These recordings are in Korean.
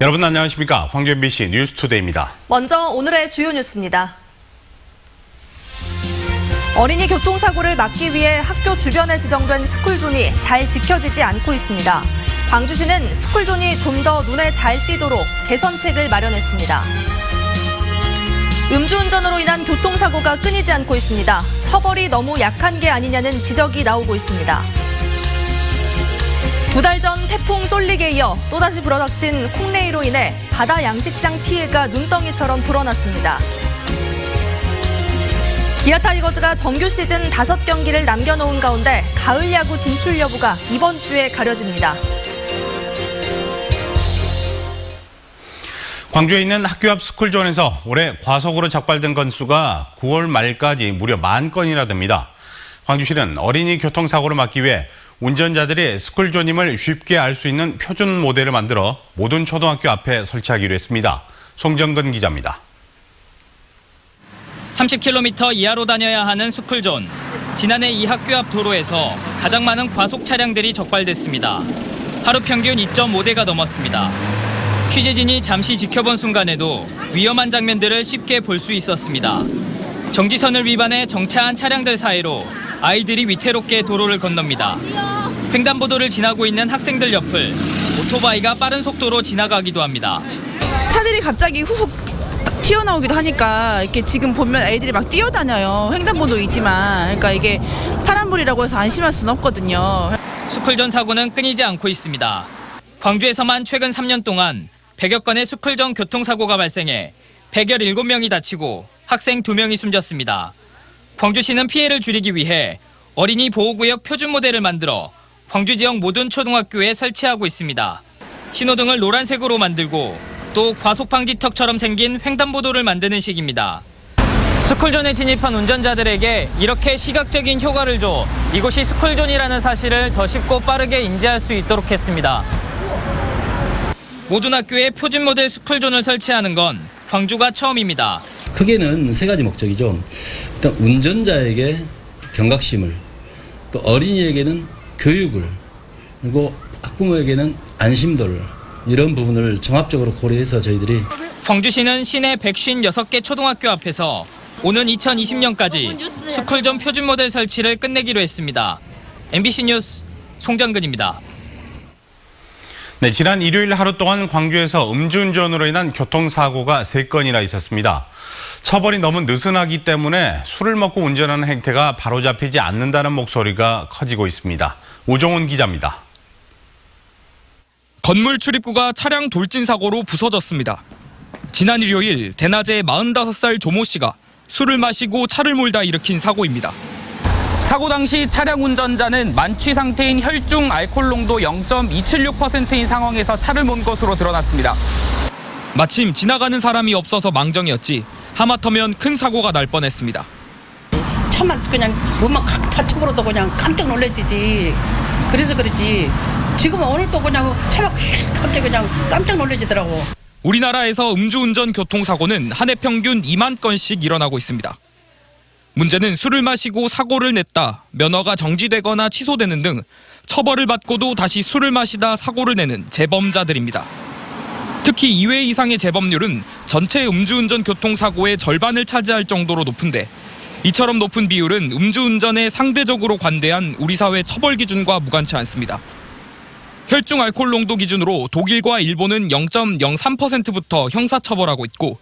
여러분 안녕하십니까? 황교 MBC 뉴스투데이입니다. 먼저 오늘의 주요 뉴스입니다. 어린이 교통사고를 막기 위해 학교 주변에 지정된 스쿨존이 잘 지켜지지 않고 있습니다. 광주시는 스쿨존이 좀 더 눈에 잘 띄도록 개선책을 마련했습니다. 음주운전으로 인한 교통사고가 끊이지 않고 있습니다. 처벌이 너무 약한 게 아니냐는 지적이 나오고 있습니다. 2달 전 태풍 쏠릭에 이어 또다시 불어닥친 콩레이로 인해 바다 양식장 피해가 눈덩이처럼 불어났습니다. 기아 타이거즈가 정규 시즌 5경기를 남겨놓은 가운데 가을 야구 진출 여부가 이번 주에 가려집니다. 광주에 있는 학교 앞 스쿨존에서 올해 과속으로 적발된 건수가 9월 말까지 무려 10,000건이나 됩니다. 광주시는 어린이 교통사고를 막기 위해 운전자들이 스쿨존임을 쉽게 알 수 있는 표준 모델을 만들어 모든 초등학교 앞에 설치하기로 했습니다. 송정근 기자입니다. 30km 이하로 다녀야 하는 스쿨존. 지난해 이 학교 앞 도로에서 가장 많은 과속 차량들이 적발됐습니다. 하루 평균 2.5대가 넘었습니다. 취재진이 잠시 지켜본 순간에도 위험한 장면들을 쉽게 볼 수 있었습니다. 정지선을 위반해 정차한 차량들 사이로 아이들이 위태롭게 도로를 건넙니다. 횡단보도를 지나고 있는 학생들 옆을 오토바이가 빠른 속도로 지나가기도 합니다. 차들이 갑자기 후훅 튀어나오기도 하니까 이렇게 지금 보면 애들이 막 뛰어다녀요. 횡단보도이지만 그러니까 이게 파란불이라고 해서 안심할 수는 없거든요. 스쿨존 사고는 끊이지 않고 있습니다. 광주에서만 최근 3년 동안 100여 건의 스쿨존 교통사고가 발생해 117명이 다치고 학생 2명이 숨졌습니다. 광주시는 피해를 줄이기 위해 어린이 보호구역 표준 모델을 만들어 광주 지역 모든 초등학교에 설치하고 있습니다. 신호등을 노란색으로 만들고 또 과속방지턱처럼 생긴 횡단보도를 만드는 식입니다. 스쿨존에 진입한 운전자들에게 이렇게 시각적인 효과를 줘 이곳이 스쿨존이라는 사실을 더 쉽고 빠르게 인지할 수 있도록 했습니다. 모든 학교에 표준 모델 스쿨존을 설치하는 건 광주가 처음입니다. 크게는 3가지 목적이죠. 일단 운전자에게 경각심을, 또 어린이에게는 교육을, 그리고 학부모에게는 안심도를, 이런 부분을 종합적으로 고려해서 저희들이 광주시는 시내 156개 초등학교 앞에서 오는 2020년까지 스쿨존 표준 모델 설치를 끝내기로 했습니다. MBC 뉴스 송정근입니다. 네, 지난 일요일 하루 동안 광주에서 음주운전으로 인한 교통사고가 3건이나 있었습니다. 처벌이 너무 느슨하기 때문에 술을 먹고 운전하는 행태가 바로잡히지 않는다는 목소리가 커지고 있습니다. 오종훈 기자입니다. 건물 출입구가 차량 돌진 사고로 부서졌습니다. 지난 일요일 대낮에 45살 조모 씨가 술을 마시고 차를 몰다 일으킨 사고입니다. 사고 당시 차량 운전자는 만취 상태인 혈중 알코올 농도 0.276%인 상황에서 차를 몬 것으로 드러났습니다. 마침 지나가는 사람이 없어서 망정이었지 하마터면 큰 사고가 날 뻔했습니다. 차만 그냥 몸만 칵 다쳐버려도 그냥 깜짝 놀래지지. 그래서 그러지. 지금 오늘 또 그냥 차가 갑자기 그냥 깜짝 놀래지더라고. 우리나라에서 음주운전 교통사고는 한 해 평균 2만 건씩 일어나고 있습니다. 문제는 술을 마시고 사고를 냈다, 면허가 정지되거나 취소되는 등 처벌을 받고도 다시 술을 마시다 사고를 내는 재범자들입니다. 특히 2회 이상의 재범률은 전체 음주운전 교통사고의 절반을 차지할 정도로 높은데 이처럼 높은 비율은 음주운전에 상대적으로 관대한 우리 사회 처벌 기준과 무관치 않습니다. 혈중 알코올 농도 기준으로 독일과 일본은 0.03%부터 형사처벌하고 있고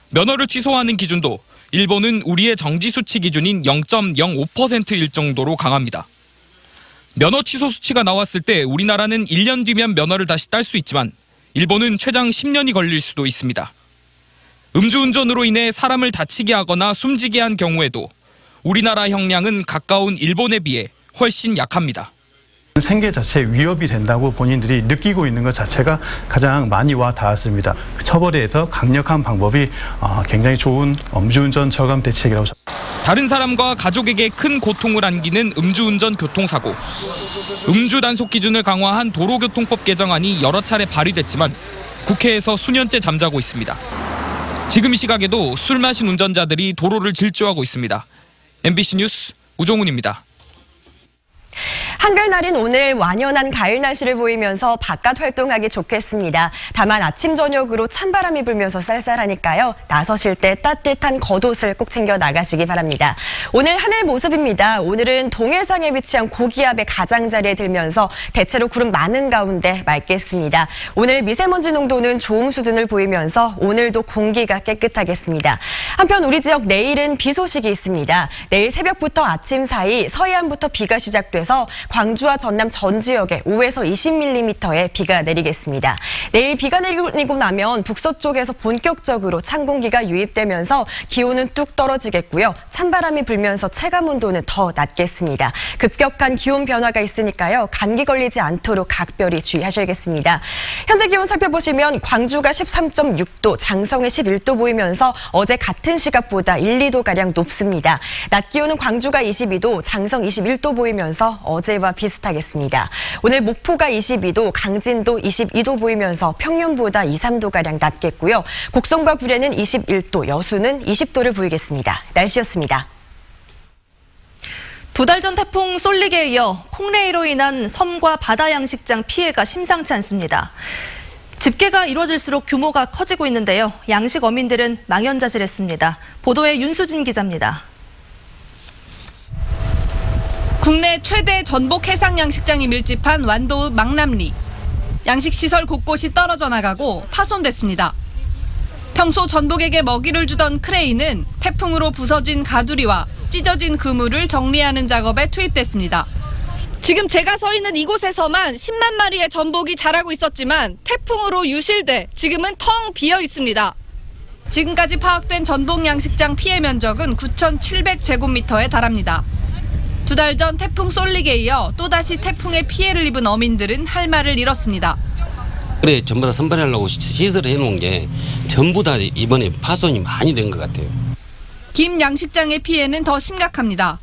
면허를 취소하는 기준도 일본은 우리의 정지 수치 기준인 0.05%일 정도로 강합니다. 면허 취소 수치가 나왔을 때 우리나라는 1년 뒤면 면허를 다시 딸 수 있지만 일본은 최장 10년이 걸릴 수도 있습니다. 음주운전으로 인해 사람을 다치게 하거나 숨지게 한 경우에도 우리나라 형량은 가까운 일본에 비해 훨씬 약합니다. 생계 자체에 위협이 된다고 본인들이 느끼고 있는 것 자체가 가장 많이 와 닿았습니다. 처벌에 대해서 강력한 방법이 굉장히 좋은 음주운전 저감 대책이라고. 다른 사람과 가족에게 큰 고통을 안기는 음주운전 교통사고. 음주 단속 기준을 강화한 도로교통법 개정안이 여러 차례 발의됐지만 국회에서 수년째 잠자고 있습니다. 지금 이 시각에도 술 마신 운전자들이 도로를 질주하고 있습니다. MBC 뉴스 우종훈입니다. 한글날인 오늘 완연한 가을 날씨를 보이면서 바깥 활동하기 좋겠습니다. 다만 아침 저녁으로 찬바람이 불면서 쌀쌀하니까요. 나서실 때 따뜻한 겉옷을 꼭 챙겨 나가시기 바랍니다. 오늘 하늘 모습입니다. 오늘은 동해상에 위치한 고기압의 가장자리에 들면서 대체로 구름 많은 가운데 맑겠습니다. 오늘 미세먼지 농도는 좋음 수준을 보이면서 오늘도 공기가 깨끗하겠습니다. 한편 우리 지역 내일은 비 소식이 있습니다. 내일 새벽부터 아침 사이 서해안부터 비가 시작돼서 광주와 전남 전 지역에 5에서 20mm의 비가 내리겠습니다. 내일 비가 내리고 나면 북서쪽에서 본격적으로 찬 공기가 유입되면서 기온은 뚝 떨어지겠고요. 찬바람이 불면서 체감온도는 더 낮겠습니다. 급격한 기온 변화가 있으니까요. 감기 걸리지 않도록 각별히 주의하셔야겠습니다. 현재 기온 살펴보시면 광주가 13.6도, 장성에 11도 보이면서 어제 같은 시각보다 1, 2도가량 높습니다. 낮 기온은 광주가 22도, 장성 21도 보이면서 어제와 비슷하겠습니다. 오늘 목포가 22도, 강진도 22도 보이면서 평년보다 2, 3도가량 낮겠고요. 곡성과 구례는 21도, 여수는 20도를 보이겠습니다. 날씨였습니다. 2달 전 태풍 쏠릭에 이어 콩레이로 인한 섬과 바다 양식장 피해가 심상치 않습니다. 집계가 이루어질수록 규모가 커지고 있는데요. 양식 어민들은 망연자실했습니다. 보도에 윤수진 기자입니다. 국내 최대 전복 해상 양식장이 밀집한 완도읍 망남리. 양식시설 곳곳이 떨어져 나가고 파손됐습니다. 평소 전복에게 먹이를 주던 크레인은 태풍으로 부서진 가두리와 찢어진 그물을 정리하는 작업에 투입됐습니다. 지금 제가 서 있는 이곳에서만 10만 마리의 전복이 자라고 있었지만 태풍으로 유실돼 지금은 텅 비어 있습니다. 지금까지 파악된 전복 양식장 피해 면적은 9,700제곱미터에 달합니다. 2달 전 태풍 쏠릭에 이어 또다시 태풍의 피해를 입은 어민들은 할 말을 잃었습니다. 그래 전부 다 선발하려고 시설을 해놓은 게 전부 다 이번에 파손이 많이 된 것 같아요. 김 양식장의 피해는 더 심각합니다.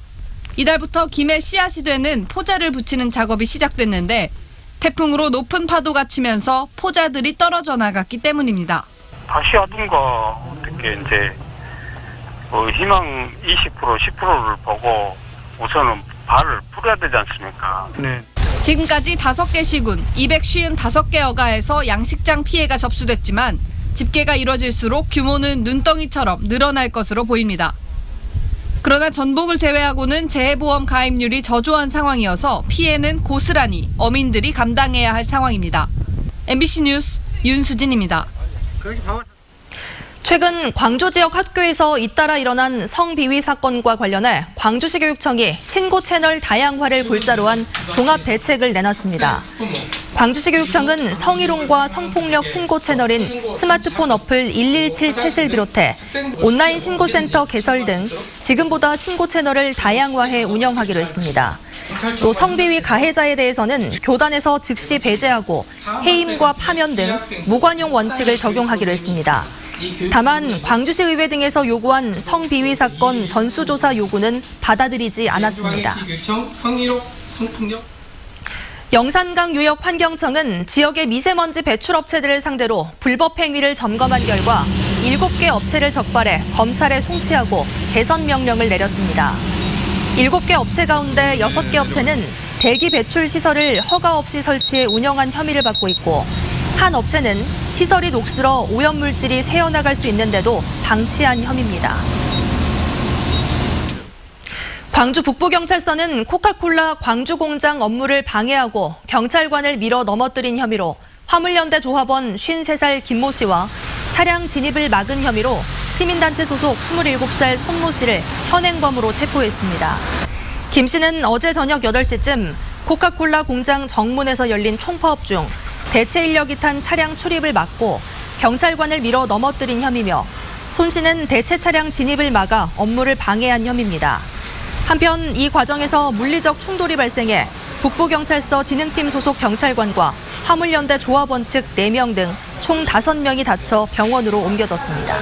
이달부터 김에 씨앗이 되는 포자를 붙이는 작업이 시작됐는데 태풍으로 높은 파도가 치면서 포자들이 떨어져 나갔기 때문입니다. 다시 하든가 어떻게 이제 희망 20% 10%를 보고 우선은 발을 풀어야 되지 않습니까? 네. 지금까지 5개 시군 255개 어가에서 양식장 피해가 접수됐지만 집계가 이뤄질수록 규모는 눈덩이처럼 늘어날 것으로 보입니다. 그러나 전복을 제외하고는 재해보험 가입률이 저조한 상황이어서 피해는 고스란히 어민들이 감당해야 할 상황입니다. MBC 뉴스 윤수진입니다. 최근 광주 지역 학교에서 잇따라 일어난 성비위 사건과 관련해 광주시 교육청이 신고 채널 다양화를 골자로 한 종합 대책을 내놨습니다. 광주시 교육청은 성희롱과 성폭력 신고 채널인 스마트폰 어플 117 챗을 비롯해 온라인 신고센터 개설 등 지금보다 신고 채널을 다양화해 운영하기로 했습니다. 또 성비위 가해자에 대해서는 교단에서 즉시 배제하고 해임과 파면 등 무관용 원칙을 적용하기로 했습니다. 다만 광주시 의회 등에서 요구한 성비위 사건 전수조사 요구는 받아들이지 않았습니다. 영산강유역환경청은 지역의 미세먼지 배출업체들을 상대로 불법 행위를 점검한 결과 7개 업체를 적발해 검찰에 송치하고 개선 명령을 내렸습니다. 7개 업체 가운데 6개 업체는 대기 배출 시설을 허가 없이 설치해 운영한 혐의를 받고 있고 한 업체는 시설이 녹슬어 오염물질이 새어나갈 수 있는데도 방치한 혐의입니다. 광주 북부경찰서는 코카콜라 광주 공장 업무를 방해하고 경찰관을 밀어 넘어뜨린 혐의로 화물연대 조합원 53살 김모 씨와 차량 진입을 막은 혐의로 시민단체 소속 27살 손모 씨를 현행범으로 체포했습니다. 김 씨는 어제 저녁 8시쯤 코카콜라 공장 정문에서 열린 총파업 중 대체 인력이 탄 차량 출입을 막고 경찰관을 밀어 넘어뜨린 혐의며 손 씨는 대체 차량 진입을 막아 업무를 방해한 혐의입니다. 한편 이 과정에서 물리적 충돌이 발생해 북부경찰서 진흥팀 소속 경찰관과 화물연대 조합원 측 4명 등 총 5명이 다쳐 병원으로 옮겨졌습니다.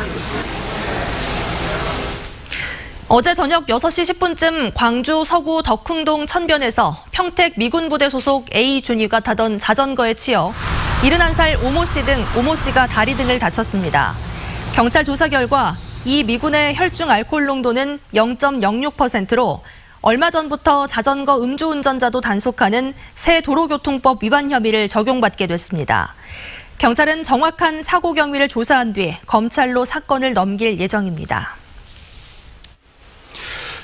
어제 저녁 6시 10분쯤 광주 서구 덕흥동 천변에서 평택 미군부대 소속 A 준위가 타던 자전거에 치여 71살 오모 씨 등 오모 씨가 다리 등을 다쳤습니다. 경찰 조사 결과 이 미군의 혈중 알코올 농도는 0.06%로 얼마 전부터 자전거 음주운전자도 단속하는 새 도로교통법 위반 혐의를 적용받게 됐습니다. 경찰은 정확한 사고 경위를 조사한 뒤 검찰로 사건을 넘길 예정입니다.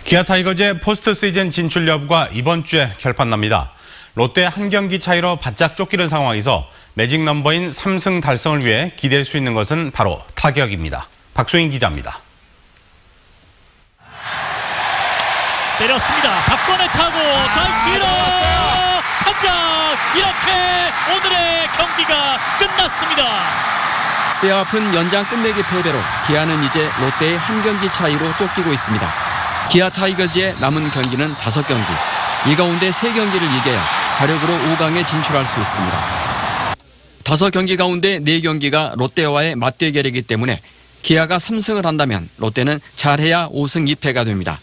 기아 타이거즈의 포스트 시즌 진출 여부가 이번 주에 결판납니다. 롯데 한 경기 차이로 바짝 쫓기는 상황에서 매직 넘버인 3승 달성을 위해 기댈 수 있는 것은 바로 타격입니다. 박소인 기자입니다. 때렸습니다. 박건의 타고 잘 뒤로 탐장, 이렇게 오늘의 경기가 끝났습니다. 뼈아픈 연장 끝내기 패배로 기아는 이제 롯데의 한 경기 차이로 쫓기고 있습니다. 기아 타이거즈의 남은 경기는 5경기. 이 가운데 3경기를 이겨야 자력으로 5강에 진출할 수 있습니다. 5경기 가운데 4경기가 롯데와의 맞대결이기 때문에 기아가 3승을 한다면 롯데는 잘해야 5승 2패가 됩니다.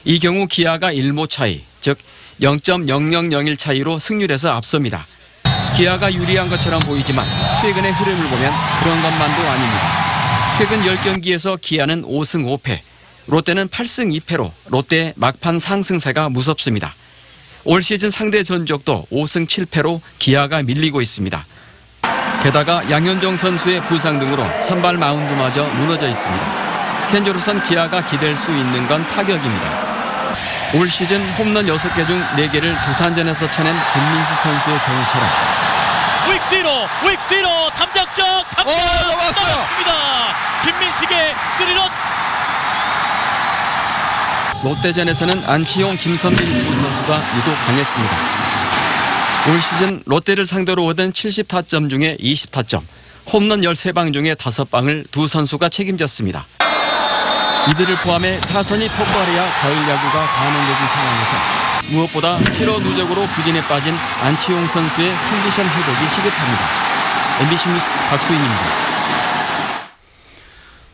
이 경우 기아가 1모 차이, 즉 0.0001 차이로 승률에서 앞섭니다. 기아가 유리한 것처럼 보이지만 최근의 흐름을 보면 그런 것만도 아닙니다. 최근 10경기에서 기아는 5승 5패, 롯데는 8승 2패로 롯데의 막판 상승세가 무섭습니다. 올 시즌 상대 전적도 5승 7패로 기아가 밀리고 있습니다. 게다가 양현종 선수의 부상 등으로 선발 마운드마저 무너져 있습니다. 현재로선 기아가 기댈 수 있는 건 타격입니다. 올 시즌 홈런 6개 중 4개를 두산전에서 쳐낸 김민식 선수의 경우처럼 윅스 뒤로 탐작적 넘었습니다. 김민식의 3런. 롯데전에서는 안치홍, 김선빈 두 선수가 유독 강했습니다. 올 시즌 롯데를 상대로 얻은 70타점 중에 20타점, 홈런 13방 중에 5방을 두 선수가 책임졌습니다. 이들을 포함해 타선이 폭발해야 가을 야구가 가능해진 상황에서 무엇보다 피로 누적으로 부진에 빠진 안치홍 선수의 컨디션 회복이 시급합니다. MBC 뉴스 박수인입니다.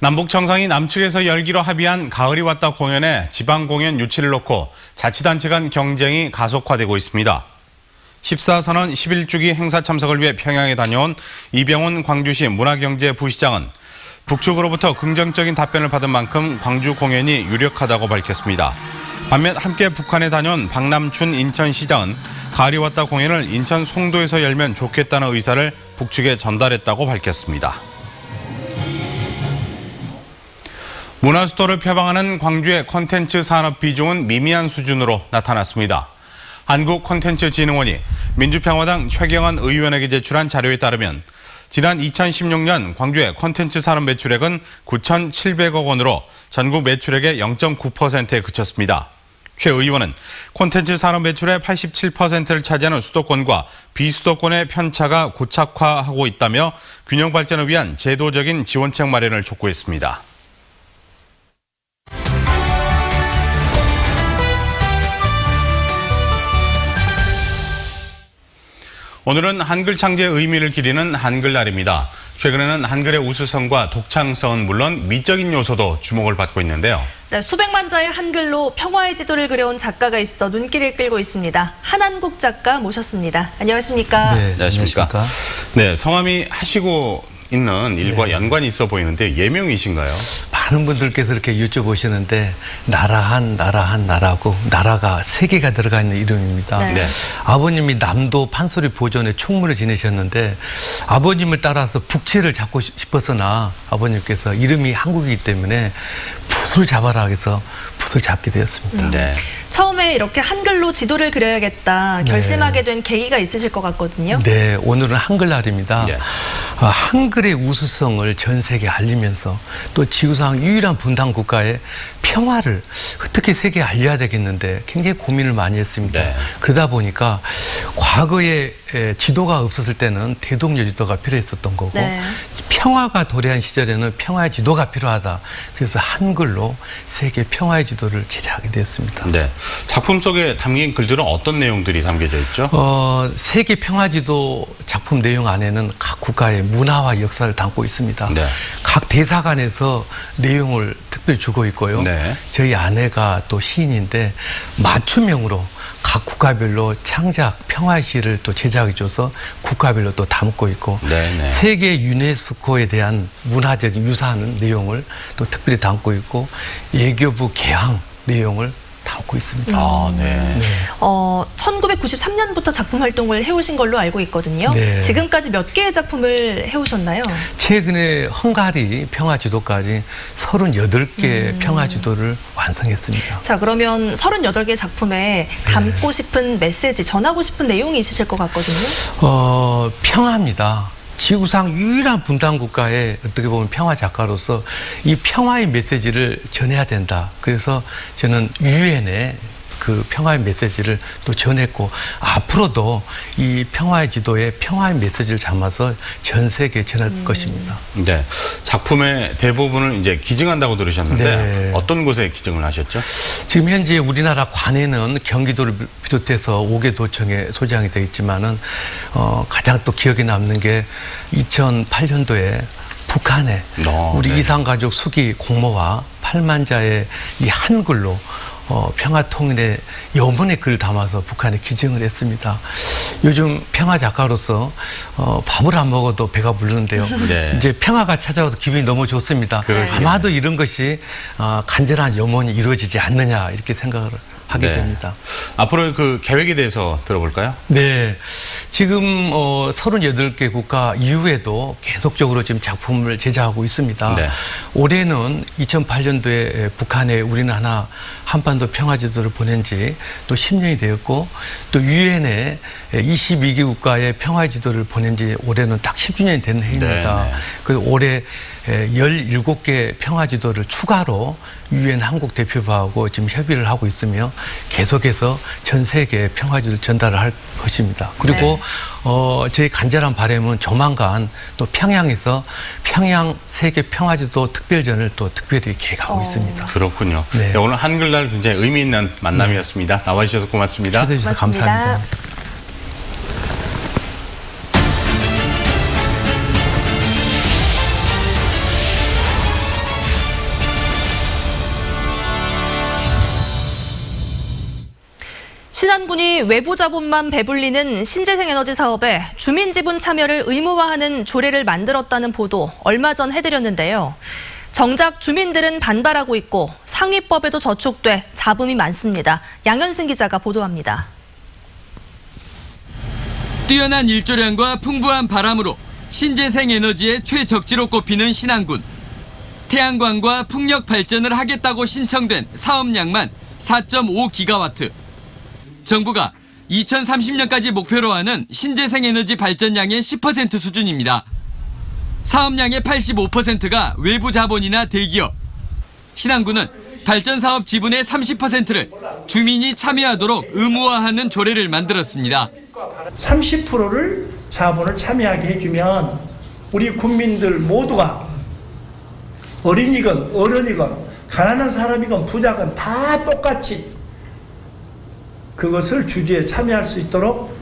남북 정상이 남측에서 열기로 합의한 가을이 왔다 공연에 지방 공연 유치를 놓고 자치단체 간 경쟁이 가속화되고 있습니다. 14선언 11주기 행사 참석을 위해 평양에 다녀온 이병훈 광주시 문화경제부시장은 북측으로부터 긍정적인 답변을 받은 만큼 광주 공연이 유력하다고 밝혔습니다. 반면 함께 북한에 다녀온 박남춘 인천시장은 가을이 왔다 공연을 인천 송도에서 열면 좋겠다는 의사를 북측에 전달했다고 밝혔습니다. 문화수도를 표방하는 광주의 콘텐츠 산업 비중은 미미한 수준으로 나타났습니다. 한국콘텐츠진흥원이 민주평화당 최경환 의원에게 제출한 자료에 따르면 지난 2016년 광주의 콘텐츠 산업 매출액은 9,700억 원으로 전국 매출액의 0.9%에 그쳤습니다. 최 의원은 콘텐츠 산업 매출의 87%를 차지하는 수도권과 비수도권의 편차가 고착화하고 있다며 균형 발전을 위한 제도적인 지원책 마련을 촉구했습니다. 오늘은 한글 창제의 의미를 기리는 한글날입니다. 최근에는 한글의 우수성과 독창성은 물론 미적인 요소도 주목을 받고 있는데요. 네, 수백만 자의 한글로 평화의 지도를 그려온 작가가 있어 눈길을 끌고 있습니다. 한한국 작가 모셨습니다. 안녕하십니까? 네, 안녕하십니까? 네, 성함이 하시고 있는 일과 연관이 있어 보이는데 예명이신가요? 많은 분들께서 이렇게 여쭤보시는데 나라고 나라가 3개가 들어가 있는 이름입니다. 네. 아버님이 남도 판소리 보존에 총무를 지내셨는데 아버님을 따라서 북채를 잡고 싶었으나 아버님께서 이름이 한국이기 때문에 붓을 잡아라 해서 붓을 잡게 되었습니다. 네. 처음에 이렇게 한글로 지도를 그려야겠다 결심하게 된 계기가 있으실 것 같거든요. 네, 오늘은 한글날입니다. 네. 한글의 우수성을 전 세계에 알리면서 또 지구상 유일한 분단 국가의 평화를 어떻게 세계에 알려야 되겠는데 굉장히 고민을 많이 했습니다. 네. 그러다 보니까 과거에 지도가 없었을 때는 대동여 지도가 필요했었던 거고 네. 평화가 도래한 시절에는 평화의 지도가 필요하다. 그래서 한글로 세계 평화의 지도를 제작하게 되었습니다. 네. 작품 속에 담긴 글들은 어떤 내용들이 담겨져 있죠? 세계 평화지도 작품 내용 안에는 각 국가의 문화와 역사를 담고 있습니다. 네. 각 대사관에서 내용을 특별히 주고 있고요. 네. 저희 아내가 또 시인인데 맞춤형으로 각 국가별로 창작 평화의 시를 또 제작해줘서 국가별로 또 담고 있고 네네. 세계 유네스코에 대한 문화적인 유산 내용을 또 특별히 담고 있고 외교부 개항 내용을 담고 있습니다. 아, 네. 1993년부터 작품 활동을 해오신 걸로 알고 있거든요. 네. 지금까지 몇 개의 작품을 해오셨나요? 최근에 헝가리 평화지도까지 38개 평화지도를 완성했습니다. 자, 그러면 38개 작품에 담고 싶은 메시지, 전하고 싶은 내용이 있으실 것 같거든요. 평화입니다. 지구상 유일한 분단 국가의 어떻게 보면 평화 작가로서 이 평화의 메시지를 전해야 된다. 그래서 저는 유엔에 그 평화의 메시지를 또 전했고, 앞으로도 이 평화의 지도에 평화의 메시지를 담아서 전 세계에 전할 것입니다. 네, 작품의 대부분을 이제 기증한다고 들으셨는데 네. 어떤 곳에 기증을 하셨죠? 지금 현재 우리나라 관에는 경기도를 비롯해서 5개 도청에 소장이 되어 있지만은 가장 또 기억에 남는 게 2008년도에 북한에 우리 이산가족 수기 공모와 8만 자의 이 한글로 평화통일의 여문의 글을 담아서 북한에 기증을 했습니다. 요즘 평화 작가로서 밥을 안 먹어도 배가 부르는데요. 네. 이제 평화가 찾아와서 기분이 너무 좋습니다. 아마도 이런 것이 간절한 염원이 이루어지지 않느냐 이렇게 생각을 하게 됩니다. 앞으로 그 계획에 대해서 들어볼까요? 네. 지금 38개 국가 이후에도 계속적으로 지금 작품을 제작하고 있습니다. 네. 올해는 2008년도에 북한에 우리는 한반도 평화지도를 보낸 지 또 10년이 되었고, 또 유엔에 22개 국가의 평화지도를 보낸 지 올해는 딱 10주년이 되는 해입니다. 그래서 올해 17개 평화지도를 추가로 유엔 한국 대표부하고 지금 협의를 하고 있으며 계속해서 전 세계에 평화지도를 전달을 할 것입니다. 그리고 저희 간절한 바람은 조만간 또 평양에서 평양 세계 평화지도 특별전을 또 특별히 계획하고 있습니다. 그렇군요. 네. 오늘 한글날 굉장히 의미 있는 만남이었습니다. 나와주셔서 고맙습니다. 초대해 주셔서 감사합니다. 신안군이 외부 자본만 배불리는 신재생에너지 사업에 주민 지분 참여를 의무화하는 조례를 만들었다는 보도 얼마 전 해드렸는데요. 정작 주민들은 반발하고 있고 상위법에도 저촉돼 잡음이 많습니다. 양현승 기자가 보도합니다. 뛰어난 일조량과 풍부한 바람으로 신재생에너지의 최적지로 꼽히는 신안군. 태양광과 풍력 발전을 하겠다고 신청된 사업량만 4.5기가와트. 정부가 2030년까지 목표로 하는 신재생에너지 발전량의 10% 수준입니다. 사업량의 85%가 외부 자본이나 대기업. 신안군은 발전사업 지분의 30%를 주민이 참여하도록 의무화하는 조례를 만들었습니다. 30%를 자본을 참여하게 해주면 우리 국민들 모두가 어린이건 어른이건 가난한 사람이건 부자건 다 똑같이 그것을 주주에 참여할 수 있도록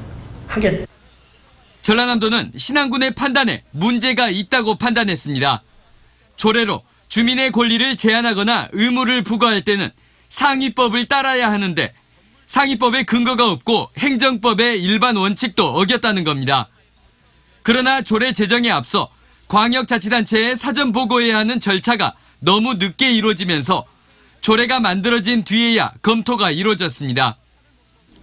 하겠다. 전라남도는 신안군의 판단에 문제가 있다고 판단했습니다. 조례로 주민의 권리를 제한하거나 의무를 부과할 때는 상위법을 따라야 하는데 상위법에 근거가 없고 행정법의 일반 원칙도 어겼다는 겁니다. 그러나 조례 제정에 앞서 광역자치단체에 사전 보고해야 하는 절차가 너무 늦게 이루어지면서 조례가 만들어진 뒤에야 검토가 이루어졌습니다.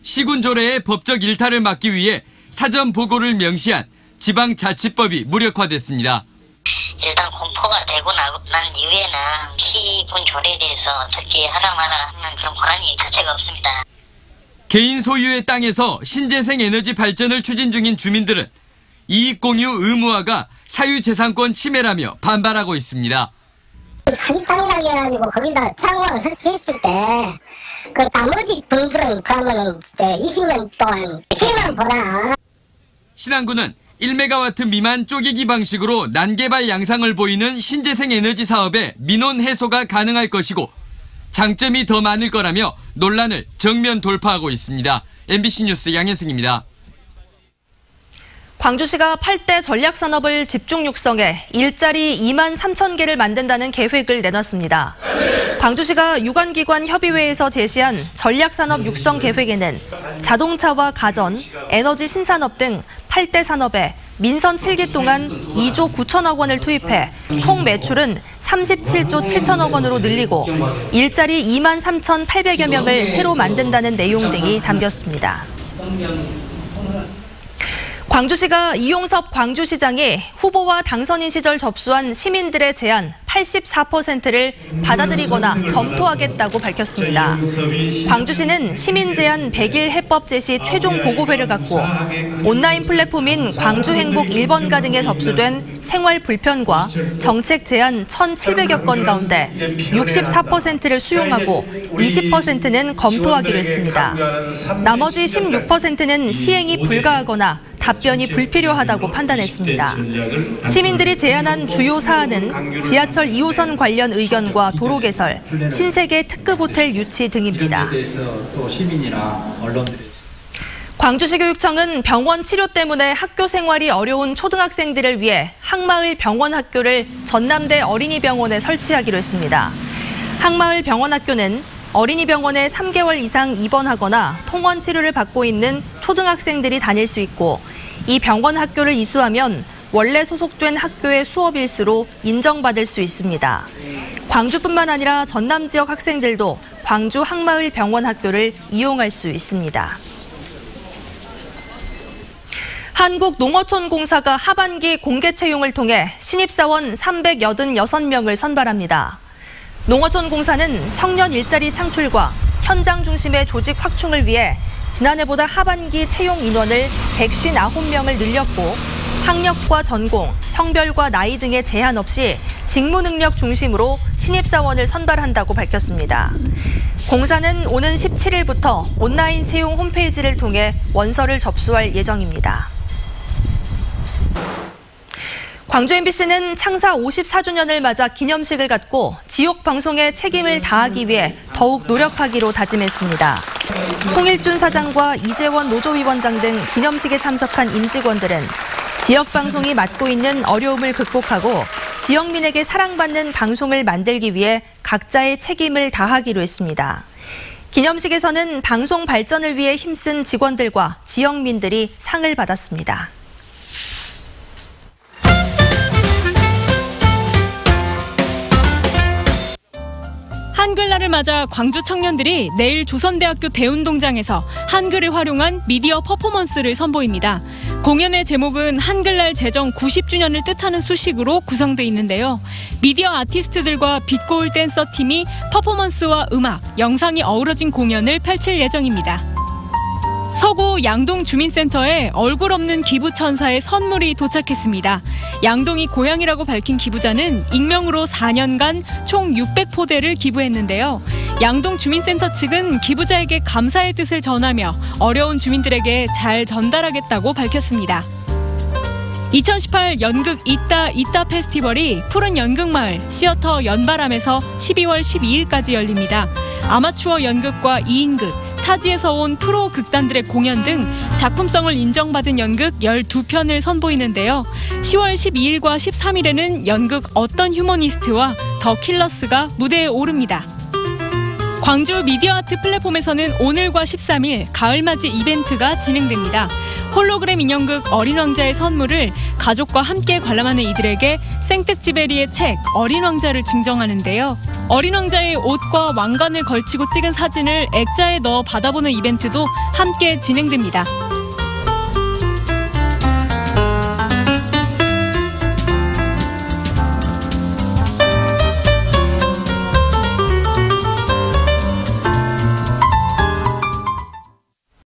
시군조례의 법적 일탈을 막기 위해 사전 보고를 명시한 지방자치법이 무력화됐습니다. 일단 공포가 되고 난 이후에는 시군조례에 대해서 어떻게 하라 마라 하는 그런 권한이 자체가 없습니다. 개인 소유의 땅에서 신재생 에너지 발전을 추진 중인 주민들은 이익공유 의무화가 사유재산권 침해라며 반발하고 있습니다. 자기 땅이라고 해가지고 거기다 태양광을 설치했을 때 그 나머지 분들은 그러면 20년 동안 피해만 보나. 신안군은 1메가와트 미만 쪼개기 방식으로 난개발 양상을 보이는 신재생 에너지 사업의 민원 해소가 가능할 것이고 장점이 더 많을 거라며 논란을 정면 돌파하고 있습니다. MBC 뉴스 양현승입니다. 광주시가 8대 전략산업을 집중 육성해 일자리 2만 3천 개를 만든다는 계획을 내놨습니다. 광주시가 유관기관 협의회에서 제시한 전략산업 육성 계획에는 자동차와 가전, 에너지 신산업 등 8대 산업에 민선 7기 동안 2조 9천억 원을 투입해 총 매출은 37조 7천억 원으로 늘리고 일자리 2만 3,800여 명을 새로 만든다는 내용 등이 담겼습니다. 광주시가 이용섭 광주시장이 후보와 당선인 시절 접수한 시민들의 제안 84%를 받아들이거나 검토하겠다고 밝혔습니다. 광주시는 시민 제안 100일 해법 제시 최종 보고회를 갖고 온라인 플랫폼인 광주행복 1번가 등에 접수된 생활 불편과 정책 제안 1,700여 건 가운데 64%를 수용하고 20%는 검토하기로 했습니다. 나머지 16%는 시행이 불가하거나 답변이 불필요하다고 판단했습니다. 시민들이 제안한 주요 사안은 지하철 2호선 관련 의견과 도로 개설, 신세계 특급 호텔 유치 등입니다. 광주시 교육청은 병원 치료 때문에 학교 생활이 어려운 초등학생들을 위해 항마을 병원학교를 전남대 어린이병원에 설치하기로 했습니다. 항마을 병원학교는 어린이병원에 3개월 이상 입원하거나 통원 치료를 받고 있는 초등학생들이 다닐 수 있고 이 병원 학교를 이수하면 원래 소속된 학교의 수업 일수로 인정받을 수 있습니다. 광주뿐만 아니라 전남 지역 학생들도 광주 항마을 병원 학교를 이용할 수 있습니다. 한국농어촌공사가 하반기 공개 채용을 통해 신입사원 386명을 선발합니다. 농어촌공사는 청년 일자리 창출과 현장 중심의 조직 확충을 위해 지난해보다 하반기 채용 인원을 159명을 늘렸고 학력과 전공, 성별과 나이 등의 제한 없이 직무 능력 중심으로 신입사원을 선발한다고 밝혔습니다. 공사는 오는 17일부터 온라인 채용 홈페이지를 통해 원서를 접수할 예정입니다. 광주 MBC는 창사 54주년을 맞아 기념식을 갖고 지역 방송의 책임을 다하기 위해 더욱 노력하기로 다짐했습니다. 송일준 사장과 이재원 노조위원장 등 기념식에 참석한 임직원들은 지역 방송이 맡고 있는 어려움을 극복하고 지역민에게 사랑받는 방송을 만들기 위해 각자의 책임을 다하기로 했습니다. 기념식에서는 방송 발전을 위해 힘쓴 직원들과 지역민들이 상을 받았습니다. 한글날을 맞아 광주 청년들이 내일 조선대학교 대운동장에서 한글을 활용한 미디어 퍼포먼스를 선보입니다. 공연의 제목은 한글날 제정 90주년을 뜻하는 수식으로 구성돼 있는데요. 미디어 아티스트들과 빛고울 댄서 팀이 퍼포먼스와 음악, 영상이 어우러진 공연을 펼칠 예정입니다. 서구 양동 주민센터에 얼굴 없는 기부천사의 선물이 도착했습니다. 양동이 고향이라고 밝힌 기부자는 익명으로 4년간 총 600포대를 기부했는데요. 양동 주민센터 측은 기부자에게 감사의 뜻을 전하며 어려운 주민들에게 잘 전달하겠다고 밝혔습니다. 2018 연극 있다 페스티벌이 푸른 연극마을 시어터 연바람에서 12월 12일까지 열립니다. 아마추어 연극과 2인극, 타지에서 온 프로 극단들의 공연 등 작품성을 인정받은 연극 12편을 선보이는데요. 10월 12일과 13일에는 연극 어떤 휴머니스트와 더 킬러스가 무대에 오릅니다. 광주 미디어 아트 플랫폼에서는 오늘과 13일 가을맞이 이벤트가 진행됩니다. 홀로그램 인형극 어린 왕자의 선물을 가족과 함께 관람하는 이들에게 생텍쥐베리의 책 어린 왕자를 증정하는데요. 어린 왕자의 옷과 왕관을 걸치고 찍은 사진을 액자에 넣어 받아보는 이벤트도 함께 진행됩니다.